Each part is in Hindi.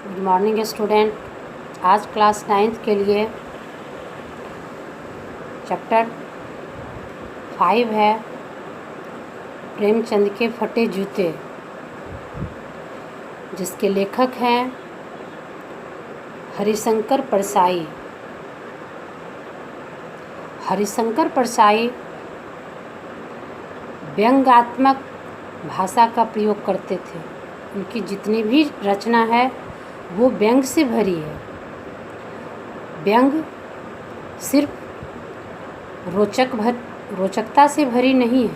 Good morning student. आज क्लास 9th के लिए चैप्टर 5 है प्रेमचंद के फटे जूते, जिसके लेखक हैं हरिशंकर परसाई। हरिशंकर परसाई व्यंग्यात्मक भाषा का प्रयोग करते थे। उनकी जितनी भी रचना है वो व्यंग से भरी है। व्यंग सिर्फ रोचकता से भरी नहीं है।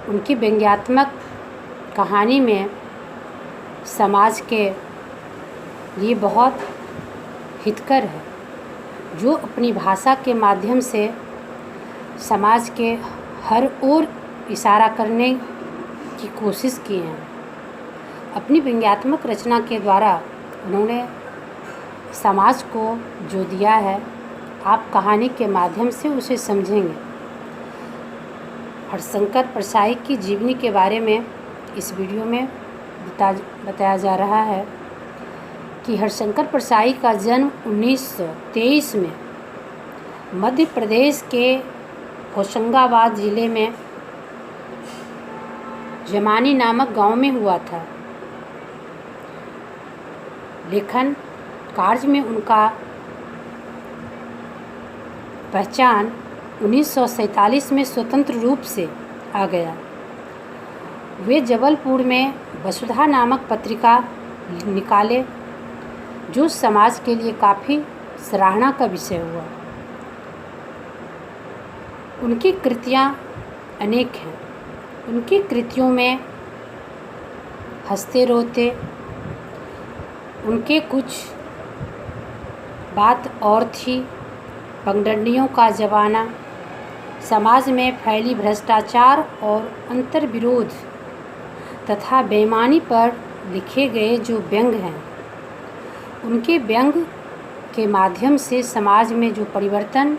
उनकी व्यंग्यात्मक कहानी में समाज के लिए बहुत हितकर है, जो अपनी भाषा के माध्यम से समाज के हर ओर इशारा करने की कोशिश की है। अपनी व्यंग्यात्मक रचना के द्वारा उन्होंने समाज को जो दिया है, आप कहानी के माध्यम से उसे समझेंगे। हरिशंकर परसाई की जीवनी के बारे में इस वीडियो में बताया जा रहा है कि हरिशंकर परसाई का जन्म 1923 में मध्य प्रदेश के होशंगाबाद ज़िले में जमानी नामक गांव में हुआ था। लेखन कार्य में उनका पहचान 1947 में स्वतंत्र रूप से आ गया। वे जबलपुर में वसुधा नामक पत्रिका निकाले, जो समाज के लिए काफ़ी सराहना का विषय हुआ। उनकी कृतियाँ अनेक हैं। उनकी कृतियों में हंसते रोते, उनके कुछ बात और थी, पगडंडियों का ज़माना, समाज में फैली भ्रष्टाचार और अंतर्विरोध तथा बेईमानी पर लिखे गए जो व्यंग हैं, उनके व्यंग के माध्यम से समाज में जो परिवर्तन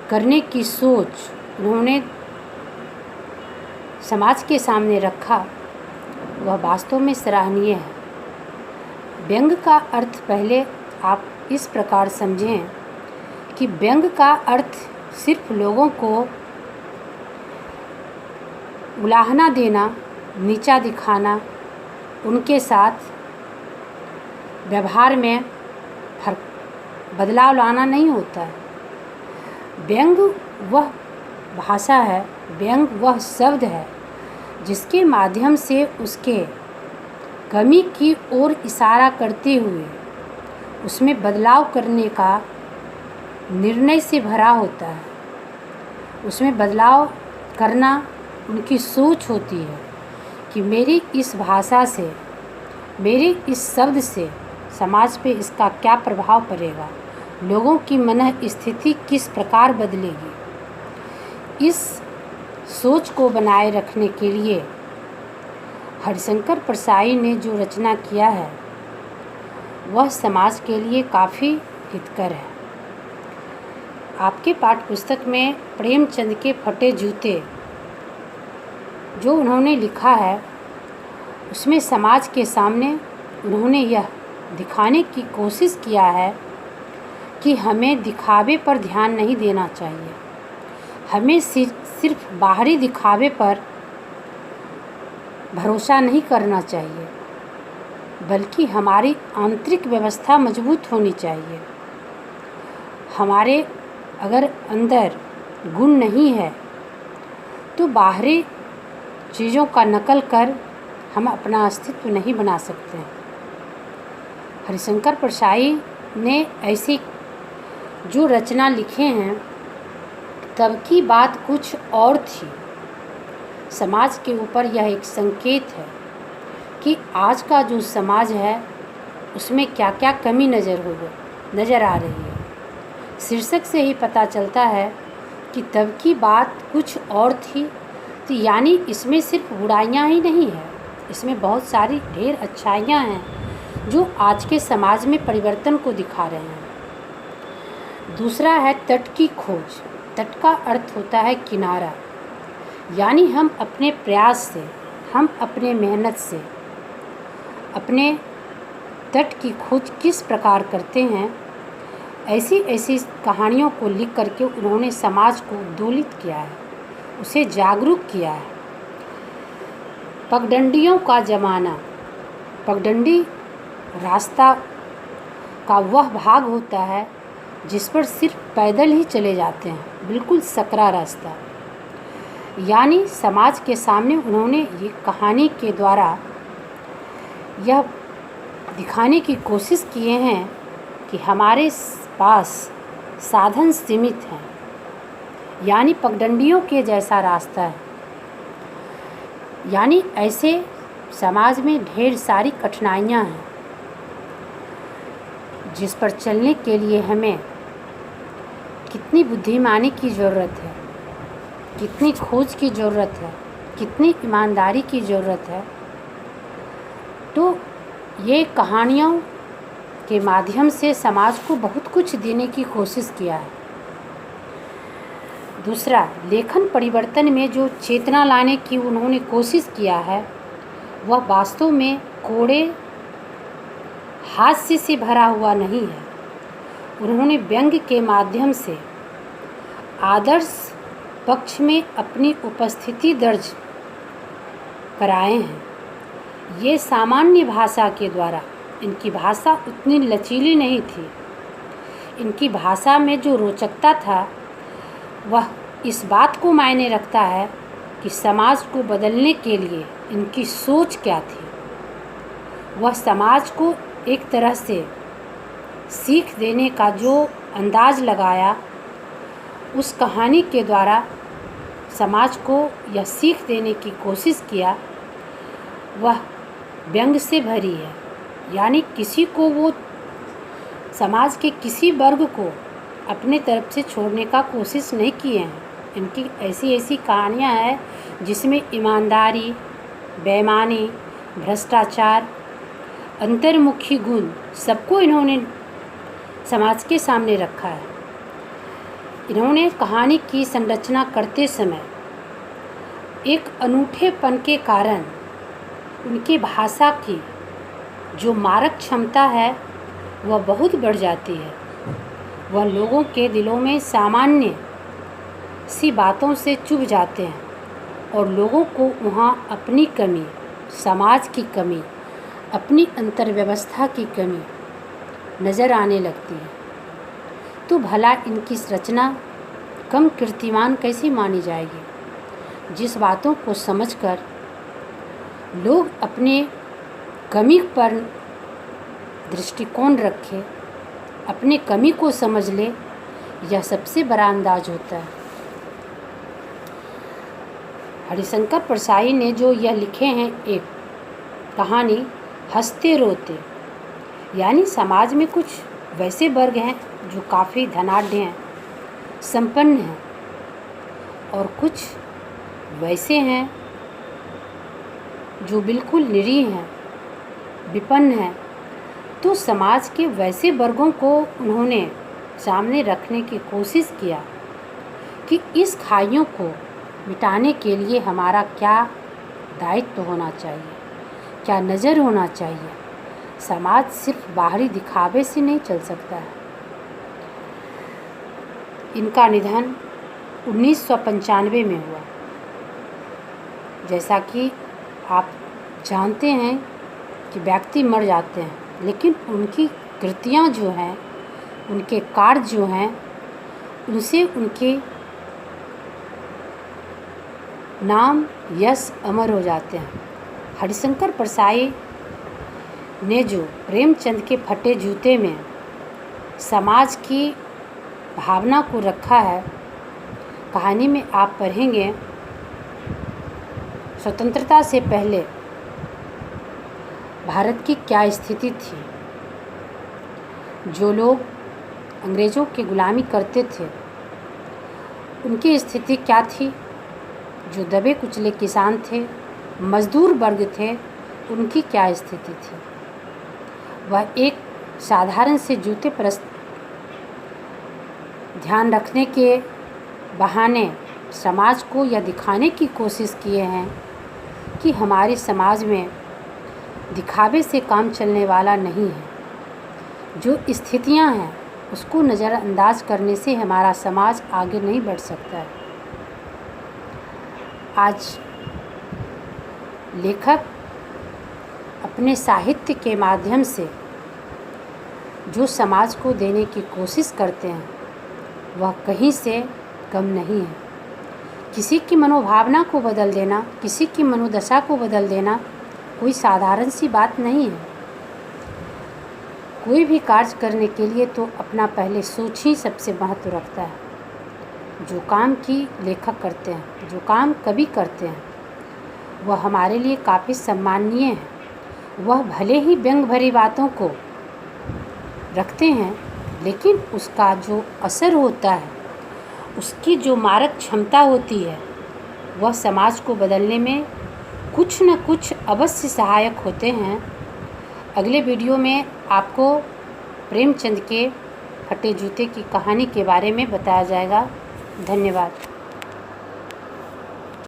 करने की सोच उन्होंने समाज के सामने रखा, वह वास्तव में सराहनीय है। व्यंग का अर्थ पहले आप इस प्रकार समझें कि व्यंग का अर्थ सिर्फ लोगों को उलाहना देना, नीचा दिखाना, उनके साथ व्यवहार में बदलाव लाना नहीं होता है। व्यंग वह भाषा है, व्यंग वह शब्द है जिसके माध्यम से उसके कमी की ओर इशारा करते हुए उसमें बदलाव करने का निर्णय से भरा होता है। उसमें बदलाव करना उनकी सोच होती है कि मेरी इस भाषा से, मेरे इस शब्द से समाज पे इसका क्या प्रभाव पड़ेगा, लोगों की मन स्थिति किस प्रकार बदलेगी। इस सोच को बनाए रखने के लिए हरिशंकर परसाई ने जो रचना किया है वह समाज के लिए काफ़ी हितकर है। आपके पाठ्य पुस्तक में प्रेमचंद के फटे जूते जो उन्होंने लिखा है, उसमें समाज के सामने उन्होंने यह दिखाने की कोशिश किया है कि हमें दिखावे पर ध्यान नहीं देना चाहिए। हमें सिर्फ बाहरी दिखावे पर भरोसा नहीं करना चाहिए, बल्कि हमारी आंतरिक व्यवस्था मजबूत होनी चाहिए। हमारे अगर अंदर गुण नहीं है तो बाहरी चीज़ों का नकल कर हम अपना अस्तित्व नहीं बना सकते हैं। हरिशंकर परसाई ने ऐसी जो रचना लिखे हैं, तब की बात कुछ और थी। समाज के ऊपर यह एक संकेत है कि आज का जो समाज है उसमें क्या क्या कमी नज़र आ रही है। शीर्षक से ही पता चलता है कि तब की बात कुछ और थी, तो यानी इसमें सिर्फ बुराइयां ही नहीं है, इसमें बहुत सारी ढेर अच्छाइयां हैं जो आज के समाज में परिवर्तन को दिखा रहे हैं। दूसरा है तट की खोज। तट का अर्थ होता है किनारा, यानी हम अपने प्रयास से, हम अपने मेहनत से, अपने तट की खोज किस प्रकार करते हैं, ऐसी ऐसी कहानियों को लिख करके उन्होंने समाज को उद्दोलित किया है, उसे जागरूक किया है। पगडंडियों का ज़माना। पगडंडी रास्ता का वह भाग होता है जिस पर सिर्फ पैदल ही चले जाते हैं, बिल्कुल सकरा रास्ता। यानी समाज के सामने उन्होंने ये कहानी के द्वारा यह दिखाने की कोशिश किए हैं कि हमारे पास साधन सीमित हैं, यानी पगडंडियों के जैसा रास्ता है। यानी ऐसे समाज में ढेर सारी कठिनाइयाँ हैं जिस पर चलने के लिए हमें कितनी बुद्धिमानी की ज़रूरत है, कितनी खोज की ज़रूरत है, कितनी ईमानदारी की ज़रूरत है। तो ये कहानियों के माध्यम से समाज को बहुत कुछ देने की कोशिश किया है। दूसरा, लेखन परिवर्तन में जो चेतना लाने की उन्होंने कोशिश किया है वह वास्तव में कोड़े हास्य से भरा हुआ नहीं है। उन्होंने व्यंग्य के माध्यम से आदर्श पक्ष में अपनी उपस्थिति दर्ज कराए हैं। ये सामान्य भाषा के द्वारा, इनकी भाषा उतनी लचीली नहीं थी। इनकी भाषा में जो रोचकता था वह इस बात को मायने रखता है कि समाज को बदलने के लिए इनकी सोच क्या थी। वह समाज को एक तरह से सीख देने का जो अंदाज लगाया, उस कहानी के द्वारा समाज को यह सीख देने की कोशिश किया, वह व्यंग से भरी है। यानी किसी को वो समाज के किसी वर्ग को अपने तरफ से छोड़ने का कोशिश नहीं किए हैं। इनकी ऐसी ऐसी कहानियाँ हैं जिसमें ईमानदारी, बेईमानी, भ्रष्टाचार, अंतर्मुखी गुण सबको इन्होंने समाज के सामने रखा है। इन्होंने कहानी की संरचना करते समय एक अनूठेपन के कारण उनकी भाषा की जो मारक क्षमता है वह बहुत बढ़ जाती है। वह लोगों के दिलों में सामान्य सी बातों से चुभ जाते हैं और लोगों को वहाँ अपनी कमी, समाज की कमी, अपनी अंतर्व्यवस्था की कमी नज़र आने लगती है। तो भला इनकी रचना कम कीर्तिमान कैसी मानी जाएगी, जिस बातों को समझकर लोग अपने कमी पर दृष्टिकोण रखें, अपने कमी को समझ ले, यह सबसे बड़ा अंदाज होता है। हरिशंकर परसाई ने जो यह लिखे हैं एक कहानी हंसते रोते, यानी समाज में कुछ वैसे वर्ग हैं जो काफ़ी धनाढ़ हैं, संपन्न हैं, और कुछ वैसे हैं जो बिल्कुल निरीह हैं, विपन्न हैं। तो समाज के वैसे वर्गों को उन्होंने सामने रखने की कोशिश किया कि इस खाइयों को मिटाने के लिए हमारा क्या दायित्व होना चाहिए, क्या नज़र होना चाहिए। समाज सिर्फ बाहरी दिखावे से नहीं चल सकता है। इनका निधन 1995 में हुआ। जैसा कि आप जानते हैं कि व्यक्ति मर जाते हैं, लेकिन उनकी कृतियाँ जो हैं, उनके कार्य जो हैं, उनसे उनके नाम यश अमर हो जाते हैं। हरिशंकर परसाई ने जो प्रेमचंद के फटे जूते में समाज की भावना को रखा है, कहानी में आप पढ़ेंगे स्वतंत्रता से पहले भारत की क्या स्थिति थी। जो लोग अंग्रेज़ों की गुलामी करते थे उनकी स्थिति क्या थी, जो दबे कुचले किसान थे, मजदूर वर्ग थे, उनकी क्या स्थिति थी। वह एक साधारण से जूते पर ध्यान रखने के बहाने समाज को यह दिखाने की कोशिश किए हैं कि हमारे समाज में दिखावे से काम चलने वाला नहीं है। जो स्थितियां हैं उसको नज़रअंदाज करने से हमारा समाज आगे नहीं बढ़ सकता है। आज लेखक अपने साहित्य के माध्यम से जो समाज को देने की कोशिश करते हैं वह कहीं से कम नहीं है। किसी की मनोभावना को बदल देना, किसी की मनोदशा को बदल देना कोई साधारण सी बात नहीं है। कोई भी कार्य करने के लिए तो अपना पहले सोच ही सबसे महत्व रखता है। जो काम की लेखक करते हैं, जो काम कवि करते हैं, वह हमारे लिए काफ़ी सम्माननीय है। वह भले ही व्यंग भरी बातों को रखते हैं, लेकिन उसका जो असर होता है, उसकी जो मारक क्षमता होती है, वह समाज को बदलने में कुछ न कुछ अवश्य सहायक होते हैं। अगले वीडियो में आपको प्रेमचंद के फटे जूते की कहानी के बारे में बताया जाएगा। धन्यवाद।